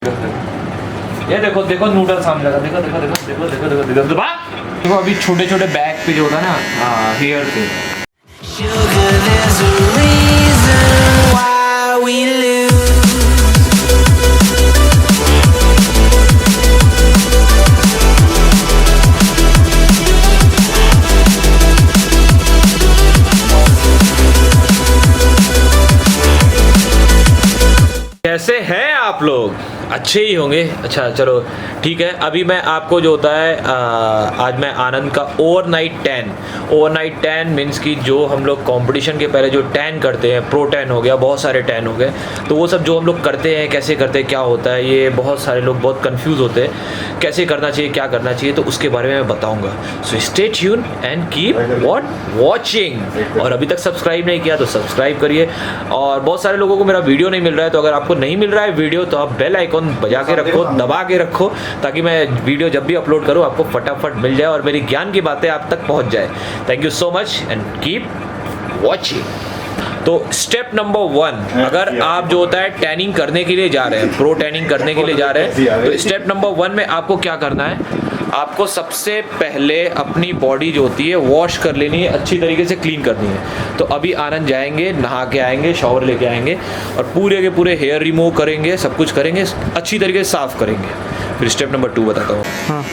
ये देखो देखो नूडल सामने लगा, देखो देखो देखो देखो देखो देखो देखो देखो देखो अभी छोटे छोटे बैग पे जो होता है ना, हाँ हेयर पे। Sugar, there's a reason why we lose. कैसे हैं आप लोग? अच्छे ही होंगे। अच्छा चलो ठीक है। अभी मैं आपको जो होता है आज मैं आनंद का ओवरनाइट टैन मीन्स कि जो हम लोग कंपटीशन के पहले जो टैन करते हैं, प्रो टैन हो गया, बहुत सारे टैन हो गए, तो वो सब जो हम लोग करते हैं, कैसे करते हैं, क्या होता है, ये बहुत सारे लोग बहुत कंफ्यूज होते हैं कैसे करना चाहिए, क्या करना चाहिए, तो उसके बारे में मैं बताऊँगा। So stay tune and keep watching. और अभी तक सब्सक्राइब नहीं किया तो सब्सक्राइब करिए। और बहुत सारे लोगों को मेरा वीडियो नहीं मिल रहा है, तो अगर आपको नहीं मिल रहा है वीडियो तो आप बेल आइकॉन बजा के रखो, दबा के रखो, ताकि मैं वीडियो जब भी अपलोड करूँ आपको फटाफट मिल जाए और मेरी ज्ञान की बातें आप तक पहुंच जाए। Thank you so much and keep watching. तो स्टेप नंबर 1, अगर आप जो होता है टैनिंग करने के लिए जा रहे हैं, प्रो टैनिंग करने के लिए जा रहे हैं, तो स्टेप नंबर 1 में आपको क्या करना है? आपको सबसे पहले अपनी बॉडी जो होती है वॉश कर लेनी है, अच्छी तरीके से क्लीन करनी है। तो अभी आनंद जाएंगे, नहा के आएंगे, शावर लेके आएंगे और पूरे के पूरे हेयर रिमूव करेंगे, सब कुछ करेंगे, अच्छी तरीके से साफ करेंगे। फिर स्टेप नंबर 2 बताता हूँ। हाँ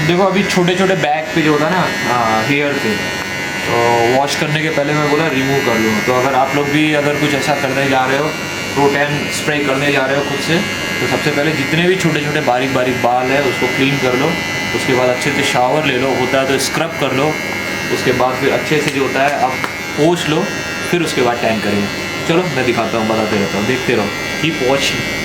देखो अभी छोटे छोटे बैग पे जो होता है ना, हाँ हेयर पे, तो वॉश करने के पहले मैं बोला रिमूव कर लूँ। तो अगर आप लोग भी अगर कुछ ऐसा करने जा रहे हो, प्रोटैन स्प्रे करने जा रहे हो खुद से, तो सबसे पहले जितने भी छोटे छोटे बारीक बारीक बाल है उसको क्लीन कर लो। उसके बाद अच्छे से शावर ले लो, होता है तो स्क्रब कर लो। उसके बाद फिर अच्छे से जो होता है आप पोंछ लो, फिर उसके बाद टैन करेंगे। चलो मैं दिखाता हूँ, बताते रहता हूँ, देखते रहो, कीप वॉचिंग।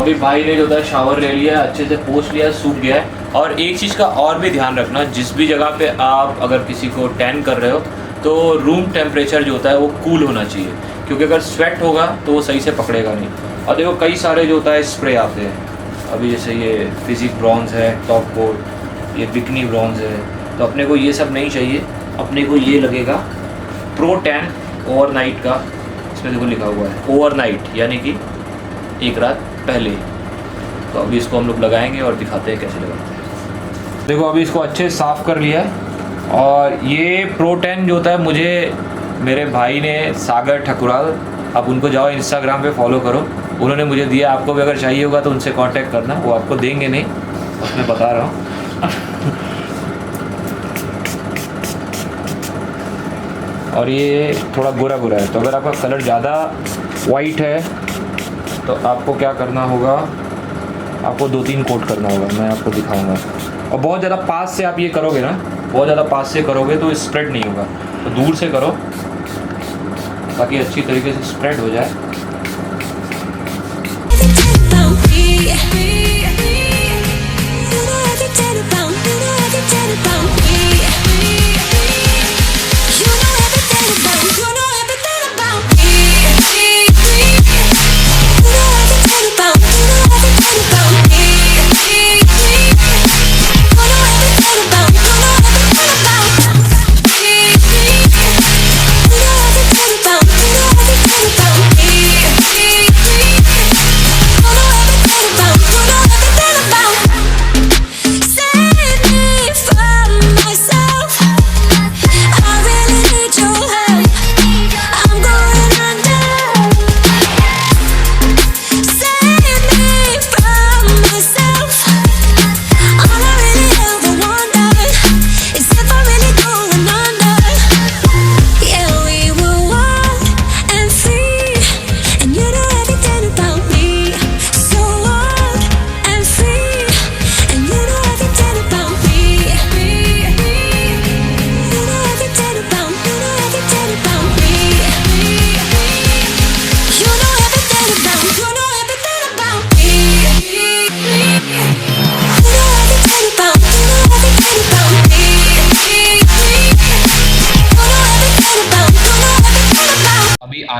अभी भाई ने जो होता है शावर ले लिया, अच्छे से पोंछ लिया, सूख गया है। और एक चीज़ का और भी ध्यान रखना, जिस भी जगह पे आप अगर किसी को टैन कर रहे हो तो रूम टेम्परेचर जो होता है वो कूल होना चाहिए, क्योंकि अगर स्वेट होगा तो वो सही से पकड़ेगा नहीं। और देखो कई सारे जो होता है स्प्रे आते हैं, अभी जैसे ये फिजिक ब्रॉन्ज है, टॉप कोट, ये बिकनी ब्रॉन्ज है, तो अपने को ये सब नहीं चाहिए। अपने को ये लगेगा प्रो टैन ओवरनाइट का, इसमें देखो लिखा हुआ है ओवरनाइट, यानी कि एक रात पहले। तो अभी इसको हम लोग लगाएंगे और दिखाते हैं कैसे लगाते हैं। देखो अभी इसको अच्छे से साफ़ कर लिया है। और ये प्रो टैन जो होता है मुझे मेरे भाई ने, सागर ठकुराल, आप उनको जाओ इंस्टाग्राम पे फॉलो करो, उन्होंने मुझे दिया। आपको भी अगर चाहिए होगा तो उनसे कांटेक्ट करना, वो आपको देंगे नहीं, बस मैं बता रहा हूँ। और ये थोड़ा गोरा गोरा है, तो अगर आपका कलर ज़्यादा वाइट है तो आपको क्या करना होगा, आपको 2-3 कोट करना होगा, मैं आपको दिखाऊंगा। और बहुत ज़्यादा पास से आप ये करोगे ना, बहुत ज़्यादा पास से करोगे तो स्प्रेड नहीं होगा, तो दूर से करो ताकि अच्छी तरीके से स्प्रेड हो जाए।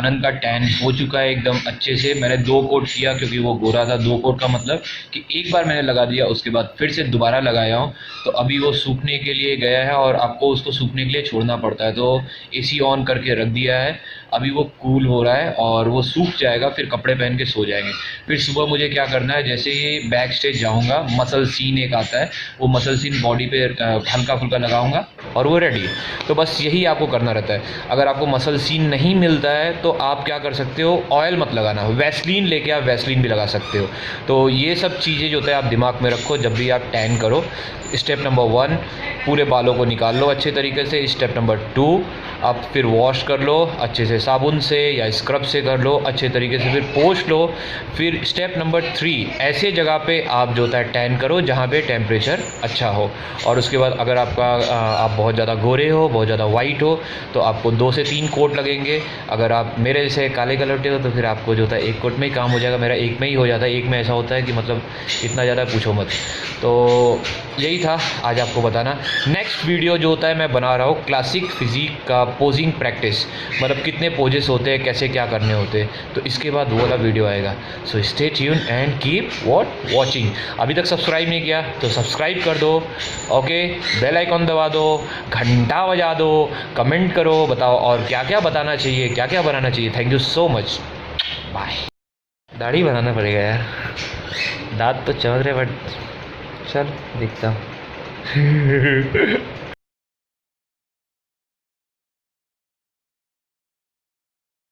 आनंद का टैन हो चुका है एकदम अच्छे से। मैंने 2 कोट किया क्योंकि वो गोरा था। 2 कोट का मतलब कि एक बार मैंने लगा दिया, उसके बाद फिर से दोबारा लगाया हूँ। तो अभी वो सूखने के लिए गया है और आपको उसको सूखने के लिए छोड़ना पड़ता है। तो एसी ऑन करके रख दिया है, अभी वो कूल हो रहा है और वो सूख जाएगा, फिर कपड़े पहन के सो जाएंगे। फिर सुबह मुझे क्या करना है, जैसे ही बैक स्टेज जाऊँगा, मसल सीन एक आता है, वो मसल सीन बॉडी पे हल्का फुल्का लगाऊंगा और वो रेडी। तो बस यही आपको करना रहता है। अगर आपको मसल सीन नहीं मिलता है तो आप क्या कर सकते हो, ऑयल मत लगाना, वैसलीन लेके आप वैसलीन भी लगा सकते हो। तो ये सब चीज़ें जो होता है आप दिमाग में रखो जब भी आप टैन करो। स्टेप नंबर 1, पूरे बालों को निकाल लो अच्छे तरीके से। स्टेप नंबर 2, आप फिर वॉश कर लो अच्छे से, साबुन से या स्क्रब से कर लो अच्छे तरीके से, फिर पोंछ लो। फिर स्टेप नंबर 3, ऐसे जगह पे आप जो होता है टैन करो जहाँ पे टेम्परेचर अच्छा हो। और उसके बाद अगर आप बहुत ज़्यादा गोरे हो, बहुत ज़्यादा वाइट हो, तो आपको 2 से 3 कोट लगेंगे। अगर आप मेरे जैसे काले कलर के हो तो फिर आपको जो होता है 1 कोट में ही काम हो जाएगा। मेरा 1 में ही हो जाता है। 1 में ऐसा होता है कि मतलब इतना ज़्यादा पूछो मत। तो यही था आज आपको बताना। नेक्स्ट वीडियो जो होता है मैं बना रहा हूँ क्लासिक फिजिक का पोजिंग प्रैक्टिस, मतलब कितने पोजेस होते हैं, कैसे क्या करने होते हैं, तो इसके बाद वो वाला वीडियो आएगा। So stay tune and keep watching. अभी तक सब्सक्राइब नहीं किया तो सब्सक्राइब कर दो, ओके, बेल आइकॉन दबा दो, घंटा बजा दो, कमेंट करो, बताओ और क्या क्या बताना चाहिए, क्या क्या बनाना चाहिए। Thank you so much, bye. दाढ़ी बनाना पड़ेगा यार, दांत तो चमक रहे बट चल दिखता हूँ।